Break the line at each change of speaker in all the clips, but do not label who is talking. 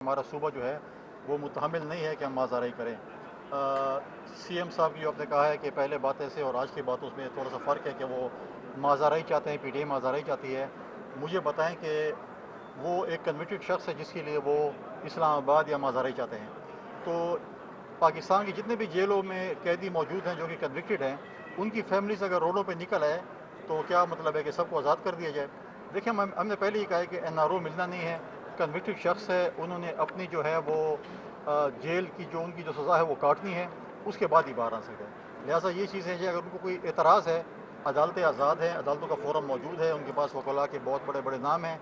ہمارا صوبہ جو ہے وہ متحمل نہیں ہے کہ ہم مازارائی کریں۔ سی ایم صاحب کی جو آپ نے کہا ہے کہ پہلے باتیں سے اور آج کی باتوں میں تھوڑا سا فرق ہے کہ وہ مازارائی چاہتے ہیں، پی ٹی آئی مازارائی چاہتی ہے۔ مجھے بتائیں کہ وہ ایک کنوکٹڈ شخص ہے جس کے لیے وہ اسلام آباد یا مازارائی چاہتے ہیں۔ تو پاکستان کی جتنے بھی جیلوں میں قیدی موجود ہیں جو کہ کنوکٹڈ ہیں، ان کی فیملیز اگر روڈوں پہ نکل آئے تو کیا مطلب ہے کہ سب کو آزاد کر دیا جائے؟ دیکھیں ہم نے پہلے ہی کہا ہے کہ این آر او ملنا نہیں ہے، کنوکٹڈ شخص ہے، انہوں نے اپنی جو ہے وہ جیل کی جو ان کی جو سزا ہے وہ کاٹنی ہے، اس کے بعد ہی باہر آ سکتے ہیں۔ لہٰذا یہ چیز ہے کہ اگر ان کو کوئی اعتراض ہے، عدالتیں آزاد ہیں، عدالتوں کا فورم موجود ہے، ان کے پاس وکلاء کے بہت بڑے بڑے نام ہیں،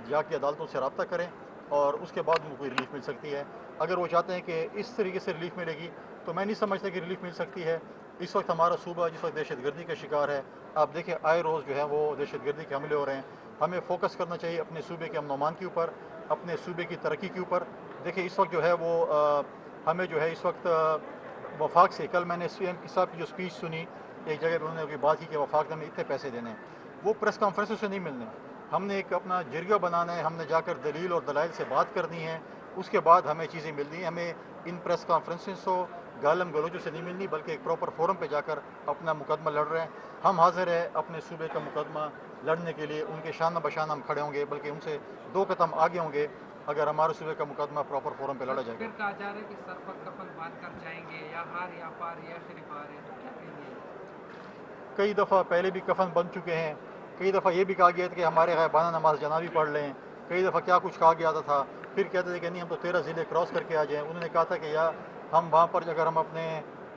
جا کے عدالتوں سے رابطہ کریں اور اس کے بعد ان کو کوئی ریلیف مل سکتی ہے۔ اگر وہ چاہتے ہیں کہ اس طریقے سے ریلیف ملے گی تو میں نہیں سمجھتا کہ ریلیف مل سکتی ہے۔ اس وقت ہمارا صوبہ جس وقت دہشت گردی کا شکار ہے، آپ دیکھیں آئے روز جو ہے وہ دہشت گردی کے حملے ہو رہے ہیں۔ ہمیں فوکس کرنا چاہیے اپنے صوبے کے امن و امان کے اوپر، اپنے صوبے کی ترقی کے اوپر۔ دیکھیں اس وقت جو ہے وہ ہمیں جو ہے اس وقت وفاق سے، کل میں نے سی ایم صاحب کی جو اسپیچ سنی، ایک جگہ پہ انہوں نے بات کی کہ وفاق نے ہمیں اتنے پیسے دینے ہیں، وہ پریس کانفرنس سے نہیں ملنے۔ ہم نے ایک اپنا جرگہ بنانا ہے، ہم نے جا کر دلیل اور دلائل سے بات کرنی ہے، اس کے بعد ہمیں چیزیں ملنی ہیں۔ ہمیں ان پریس کانفرنسز ہو گالم گلوچوں سے نہیں ملنی، بلکہ ایک پراپر فورم پہ جا کر اپنا مقدمہ لڑ رہے ہیں۔ ہم حاضر ہیں اپنے صوبے کا مقدمہ لڑنے کے لیے، ان کے شانہ بشانہ ہم کھڑے ہوں گے، بلکہ ان سے 2 قدم آگے ہوں گے اگر ہمارے صوبے کا مقدمہ پراپر فورم پہ لڑا جائے گا۔
پھر کہا جا رہا ہے کہ سر پر کفن باندھ کر جائیں گے، یا ہار یا پار یا صرف ہار ہے، تو کیا کہیں گے؟
کئی دفعہ پہلے بھی کفن بن چکے ہیں، کئی دفعہ یہ بھی کہا گیا تھا کہ ہمارے غائبانہ نماز جنازی پڑھ لیں، کئی دفعہ کیا کچھ کہا گیا تھا، پھر کہتے تھے کہ نہیں ہم تو 13 ضلع کراس کر کے آ جائیں۔ انہوں نے کہا تھا کہ یا ہم وہاں پر اگر ہم اپنے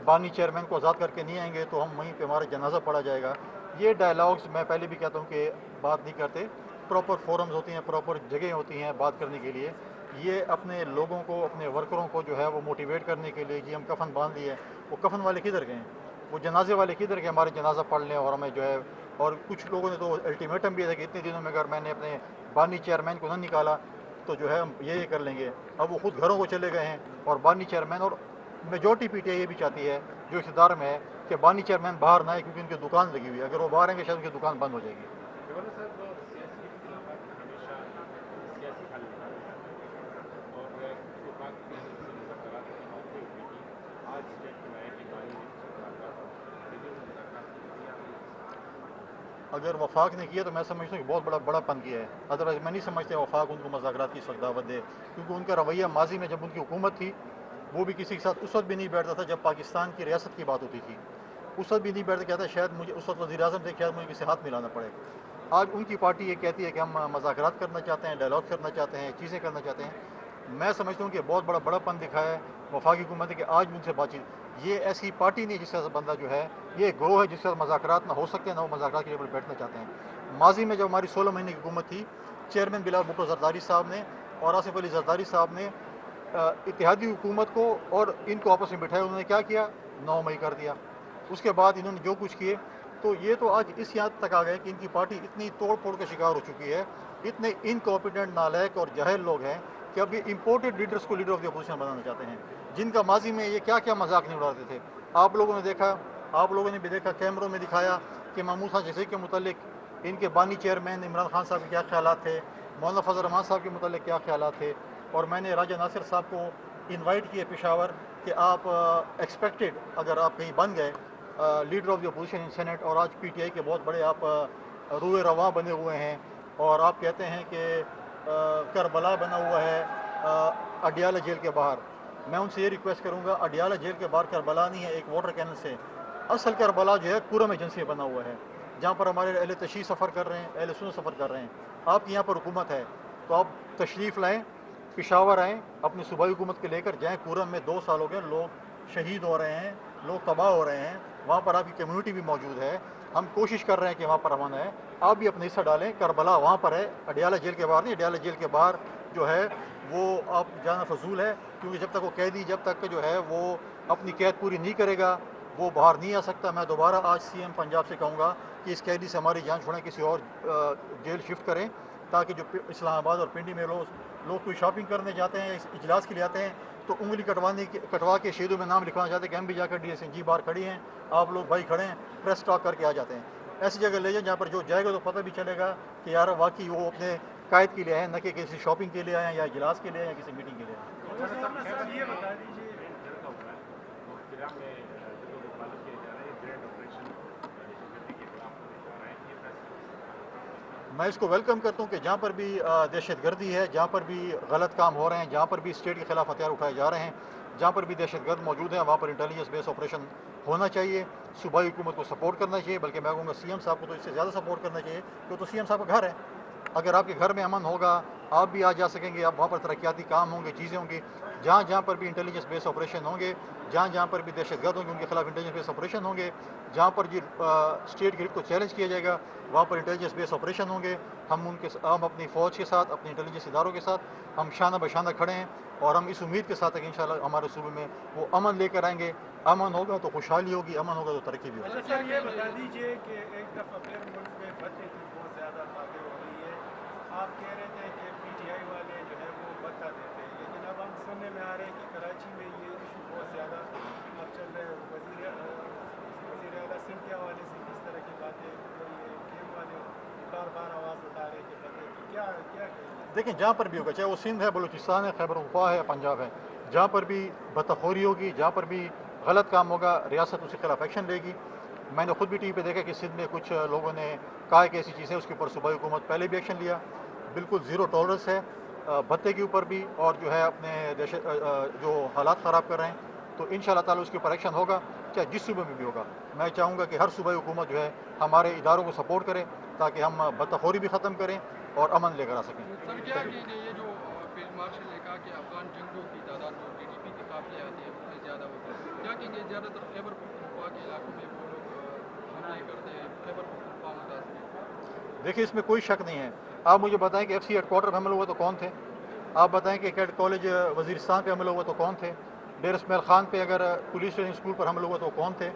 بانی چیئرمین کو آزاد کر کے نہیں آئیں گے تو ہم وہیں پہ ہمارا جنازہ پڑھا جائے گا۔ یہ ڈائلاگز میں پہلے بھی کہتا ہوں کہ بات نہیں کرتے، پراپر فورمز ہوتی ہیں، پراپر جگہیں ہوتی ہیں بات کرنے کے لیے۔ یہ اپنے لوگوں کو، اپنے ورکروں کو جو ہے وہ موٹیویٹ کرنے کے لیے کہ ہم کفن باندھ لیے، وہ کفن والے کدھر گئے ہیں؟ وہ جنازے والے کدھر گئے ہمارے جنازہ پڑھ لیں اور ہمیں جو ہے؟ اور کچھ لوگوں نے تو الٹیمیٹم بھی ہے کہ اتنے دنوں میں اگر میں نے اپنے بانی چیئرمین کو نہ نکالا تو جو ہے ہم یہ کر لیں گے۔ اب وہ خود گھروں کو چلے گئے ہیں، اور بانی چیئرمین اور میجورٹی پی ٹی آئی یہ بھی چاہتی ہے جو اقتدار میں ہے کہ بانی چیئرمین باہر نہ آئے، کیونکہ ان کی دکان لگی ہوئی ہے، اگر وہ باہر آئیں گے شاید ان کی دکان بند ہو جائے گی۔
مولانا صاحب، سیاسی اختلافات ہمیشہ سیاسی حل نکالے جاتے ہیں، اور وفاق کی جانب سے مذاکرات کی باتیں ہوئی تھی، آج جب نئے ٹکانے نے اس سے ملاقات کی، لیکن مذاکرات کی کیا
اگر وفاق نے کیا تو میں سمجھتا ہوں کہ بہت بڑا پن کیا ہے، ادروائز میں نہیں سمجھتا وفاق ان کو مذاکرات کی سخت دعوت دے، کیونکہ ان کا رویہ ماضی میں جب ان کی حکومت تھی وہ بھی کسی کے ساتھ اس وقت بھی نہیں بیٹھتا تھا جب پاکستان کی ریاست کی بات ہوتی تھی، اس وقت بھی نہیں بیٹھتا، کہتا شاید مجھے اس وقت وزیر اعظم تھے، شاید مجھے کسی ہاتھ ملانا پڑے۔ آج ان کی پارٹی یہ کہتی ہے کہ ہم مذاکرات کرنا چاہتے ہیں، ڈائلاگ کرنا چاہتے ہیں، چیزیں کرنا چاہتے ہیں۔ میں سمجھتا ہوں کہ بہت بڑا پن دکھایا ہے وفاقی حکومت نے کہ آج ان سے بات چیت، یہ ایسی پارٹی نہیں جس کا بندہ جو ہے، یہ گروہ ہے جس کا مذاکرات نہ ہو سکتے نہ وہ مذاکرات کے ٹیبل پر بیٹھنا چاہتے ہیں۔ ماضی میں جب ہماری 16 مہینے کی حکومت تھی، چیئرمین بلال بھٹو زرداری صاحب نے اور آصف علی زرداری صاحب نے اتحادی حکومت کو اور ان کو آپس میں بٹھایا، انہوں نے کیا کیا؟ 9 مئی کر دیا۔ اس کے بعد انہوں نے جو کچھ کیے، تو یہ تو آج اس یہاں تک آ گئے کہ ان کی پارٹی اتنی توڑ پھوڑ کا شکار ہو چکی ہے، اتنے انکمپیٹنٹ، نالائق اور جاہل لوگ ہیں کہ اب یہ امپورٹڈ لیڈرز کو لیڈر آف دی اپوزیشن بنانا چاہتے ہیں، جن کا ماضی میں یہ کیا مذاق نہیں اڑاتے تھے۔ آپ لوگوں نے دیکھا، آپ لوگوں نے بھی دیکھا، کیمروں میں دکھایا کہ محمود خان جیسے کے متعلق ان کے بانی چیئرمین عمران خان صاحب کے کیا خیالات تھے، مولانا فضل الرحمان صاحب کے متعلق کیا خیالات تھے، اور میں نے راجہ ناصر صاحب کو انوائٹ کیا پشاور کہ آپ ایکسپیکٹڈ اگر آپ کہیں بن گئے leader of the opposition in Senate, اور آج پی ٹی آئی کے بہت بڑے آپ روئے رواں بنے ہوئے ہیں، اور آپ کہتے ہیں کہ کربلا بنا ہوا ہے اڈیالہ جیل کے باہر۔ میں ان سے یہ ریکویسٹ کروں گا، اڈیالہ جیل کے باہر کربلا نہیں ہے ایک واٹر کینن سے، اصل کربلا جو ہے پورم ایجنسی بنا ہوا ہے، جہاں پر ہمارے اہل تشیع سفر کر رہے ہیں، اہل سنت سفر کر رہے ہیں۔ آپ کی یہاں پر حکومت ہے تو آپ تشریف لائیں، پشاور آئیں، اپنی صوبائی حکومت کے لے کر جائیں۔ پورم میں 2 سال ہو گئے، لوگ شہید ہو رہے ہیں، لوگ تباہ ہو رہے ہیں، وہاں پر آپ کی کمیونٹی بھی موجود ہے، ہم کوشش کر رہے ہیں کہ وہاں پر امن ہے، آپ بھی اپنا حصہ ڈالیں۔ کربلا وہاں پر ہے، اڈیالہ جیل کے باہر نہیں، اڈیالہ جیل کے باہر جو ہے وہ آپ جانا فضول ہے، کیونکہ جب تک وہ قیدی جب تک جو ہے وہ اپنی قید پوری نہیں کرے گا وہ باہر نہیں آ سکتا۔ میں دوبارہ آج سی ایم پنجاب سے کہوں گا کہ اس قیدی سے ہماری جان چھوڑیں، کسی اور جیل شفٹ کریں، تاکہ جو اسلام آباد اور پنڈی میں لوگ کوئی شاپنگ کرنے جاتے ہیں، اجلاس کے لیے آتے ہیں تو انگلی کٹوا کے شہیدوں میں نام لکھوانا چاہتے ہیں کہ ہم بھی جا کر ڈی ایس این جی باہر کھڑی ہیں، آپ لوگ بھائی کھڑے ہیں، پریس ٹاک کر کے آ جاتے ہیں۔ ایسی جگہ لے جائیں جہاں پر جو جائے گا تو پتہ بھی چلے گا کہ یار واقعی وہ اپنے قائد کے لیے آئے ہیں، نہ کہ کسی شاپنگ کے لیے آئے ہیں یا اجلاس کے لیے آئے ہیں یا کسی میٹنگ کے لیے آئے ہیں۔
یہ بتا دیجیے جرگا ہوا ہے اور پھر میں جگہوں کو فالو کیا جا رہا ہے، گرینڈ آپریشن دہشت گردی کے خلاف ہونے جا رہا ہے، یہ فیصلہ
میں اس کو ویلکم کرتا ہوں کہ جہاں پر بھی دہشت گردی ہے، جہاں پر بھی غلط کام ہو رہے ہیں، جہاں پر بھی اسٹیٹ کے خلاف ہتھیار اٹھائے جا رہے ہیں، جہاں پر بھی دہشت گرد موجود ہیں، وہاں پر انٹیلیجنس بیس آپریشن ہونا چاہیے، صوبائی حکومت کو سپورٹ کرنا چاہیے، بلکہ میں کہوں گا سی ایم صاحب کو تو اس سے زیادہ سپورٹ کرنا چاہیے، کیونکہ تو سی ایم صاحب کا گھر ہے۔ اگر آپ کے گھر میں امن ہوگا، آپ بھی آ جا سکیں گے، آپ وہاں پر ترقیاتی کام ہوں گے، چیزیں ہوں گی، جہاں جہاں پر بھی انٹیلیجنس بیس آپریشن ہوں گے، جہاں جہاں پر بھی دہشت گرد ہوں گے ان کے خلاف انٹیلیجنس بیس آپریشن ہوں گے، جہاں پر جی اسٹیٹ گرڈ کو چیلنج کیا جائے گا وہاں پر انٹیلیجنس بیس آپریشن ہوں گے۔ ہم اپنی فوج کے ساتھ، اپنے انٹیلیجنس اداروں کے ساتھ ہم شانہ بشانہ کھڑے ہیں، اور ہم اس امید کے ساتھ ہیں کہ انشاءاللہ ہمارے صوبے میں وہ امن لے کر آئیں گے۔ امن ہوگا تو خوشحالی ہوگی، امن ہوگا تو ترقی بھی ہوگی۔
اچھا سر، یہ بتا دیجیے کہ ایک دفعہ پھر ملک میں بتیں کی بہت زیادہ باتیں ہو رہی ہے، آپ کہہ رہے تھے کہ پی ٹی آئی والے جو ہے وہ بتا دیتے ہیں، لیکن اب ہم سننے میں آ رہے ہیں کہ کراچی میں یہ ایشو بہت زیادہ اب چل رہے ہیں، وزیر اعلیٰ سندھ کے حوالے سے کس طرح کی باتیں ہو رہی ہے، کیم والے بار بار آواز اٹھا رہے ہیں کہ بتیں کی کیا کہیں گے؟
دیکھیں جہاں پر بھی ہوگا، چاہے وہ سندھ ہے، بلوچستان ہے، خیبر پختونخوا ہے، پنجاب ہے، جہاں پر بھی بتخوری ہوگی، جہاں پر بھی غلط کام ہوگا، ریاست اس کے خلاف ایکشن لے گی۔ میں نے خود بھی ٹی وی پہ دیکھا کہ سندھ میں کچھ لوگوں نے کہا کہ ایسی چیزیں، اس کے اوپر صوبائی حکومت پہلے بھی ایکشن لیا، بالکل زیرو ٹالرنس ہے بھتے کے اوپر بھی، اور جو ہے اپنے جو حالات خراب کر رہے ہیں، تو ان شاء اللہ تعالیٰ اس کے اوپر ایکشن ہوگا، چاہے جس صوبے میں بھی ہوگا۔ میں چاہوں گا کہ ہر صوبائی حکومت جو ہے ہمارے اداروں کو سپورٹ کرے تاکہ ہم بتخوری بھی ختم کریں اور امن لے کر آ سکیں۔
سر کیا کہیں گے یہ جو فیلڈ مارشل نے کہا کہ افغان جنگجوؤں کی تعداد جو ٹی ٹی پی کے قافلے آتے ہیں اس میں زیادہ ہوتی ہے، کیا کہیں گے زیادہ تر خیبر پختونخوا کے علاقوں میں وہ لوگ حملے کرتے ہیں، خیبر پختونخوا متاثر ہے؟
دیکھیں اس میں کوئی شک نہیں ہے۔ آپ مجھے بتائیں کہ ایف سی ہیڈ کوارٹر پہ حملہ ہوا تو کون تھے؟ آپ بتائیں کہ کیڈ کالج وزیرستان پہ حملہ ہوا تو کون تھے؟ ڈیر اسماعیل خان پہ اگر پولیس ٹریننگ اسکول پر حملہ ہوا تو کون تھے؟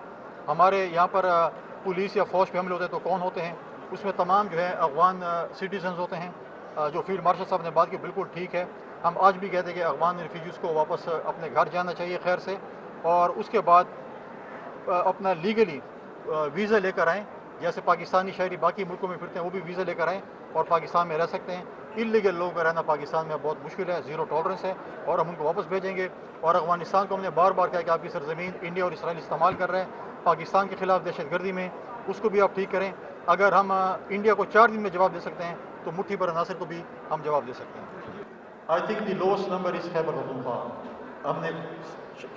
ہمارے یہاں پر پولیس یا فوج پہ حملے ہوتے ہیں تو کون ہوتے ہیں؟ اس میں تمام جو ہے افغان سٹیزنز ہوتے ہیں۔ جو فیلڈ مارشل صاحب نے بات کی بالکل ٹھیک ہے، ہم آج بھی کہتے ہیں کہ افغان ریفیوجیز کو واپس اپنے گھر جانا چاہیے خیر سے، اور اس کے بعد اپنا لیگلی ویزا لے کر آئیں، جیسے پاکستانی شہری باقی ملکوں میں پھرتے ہیں وہ بھی ویزا لے کر آئیں اور پاکستان میں رہ سکتے ہیں۔ انلیگل لوگوں کا رہنا پاکستان میں بہت مشکل ہے، زیرو ٹالرنس ہے، اور ہم ان کو واپس بھیجیں گے۔ اور افغانستان کو ہم نے بار بار کہا کہ آپ کی سرزمین انڈیا اور اسرائیل استعمال کر رہے ہیں پاکستان کے خلاف دہشت گردی میں، اس کو بھی آپ ٹھیک کریں۔ اگر ہم انڈیا کو 4 دن میں جواب دے سکتے ہیں تو مٹھی پر عناصر کو بھی ہم جواب دے سکتے ہیں۔ I think the lost number is Khyber Pakhtunkhwa, ہم نے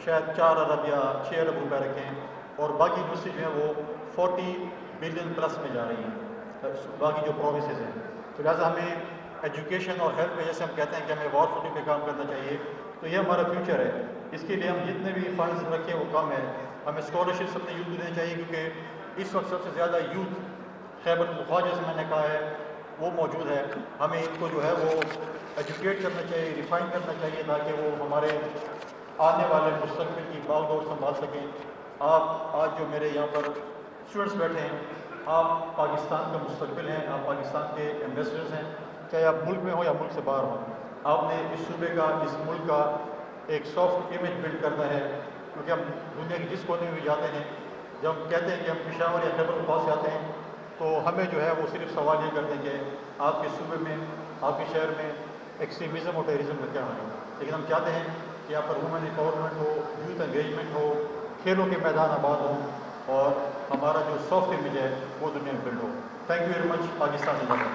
شاید 4 ارب یا 6 ارب روپے رکھے ہیں، اور باقی یونیورسٹی جو ہے وہ 40 بلین پلس میں جا رہی ہیں، باقی جو پروونسز ہیں۔ تو لہٰذا ہمیں ایجوکیشن اور ہیلتھ میں، جیسے ہم کہتے ہیں کہ ہمیں وار فوٹنگ پہ کام کرنا چاہیے، تو یہ ہمارا فیوچر ہے۔ اس کے لیے ہم جتنے بھی فنڈز رکھیں وہ کم ہے۔ ہمیں اسکالرشپس اپنے یوتھ کو دینے چاہیے، کیونکہ اس وقت سب سے زیادہ یوتھ خیبر پختونخوا جیسے میں نے کہا ہے وہ موجود ہے۔ ہمیں ان کو جو ہے وہ ایجوکیٹ کرنا چاہیے، ریفائن کرنا چاہیے، تاکہ وہ ہمارے آنے والے مستقبل کی باغ دوڑ سنبھال سکیں۔ آپ آج جو میرے یہاں پر اسٹوڈنٹس بیٹھے ہیں، آپ پاکستان کا مستقبل ہیں، آپ پاکستان کے ایمبیسڈرز ہیں، چاہے آپ ملک میں ہوں یا ملک سے باہر ہوں۔ آپ نے اس صوبے کا، اس ملک کا ایک سافٹ امیج بلڈ کرنا ہے، کیونکہ ہم دنیا کے جس کونے میں بھی جاتے ہیں، جب ہم کہتے ہیں کہ ہم پشاور یا خیبر پختونخوا سے آتے ہیں، تو ہمیں جو ہے وہ صرف سوال یہ کرتے ہیں کہ آپ کے صوبے میں، آپ کے شہر میں ایکسٹریمزم اور ٹیررزم کا کیا حال ہے۔ لیکن ہم چاہتے ہیں کہ یہاں پر وومن امپاورمنٹ ہو، یوتھ انگیجمنٹ ہو، کھیلوں کے میدان آباد ہوں، اور ہمارا جو سافٹ امیج ہے وہ دنیا میں بلڈ ہو۔ Thank you very much. Pakistan زندہ باد۔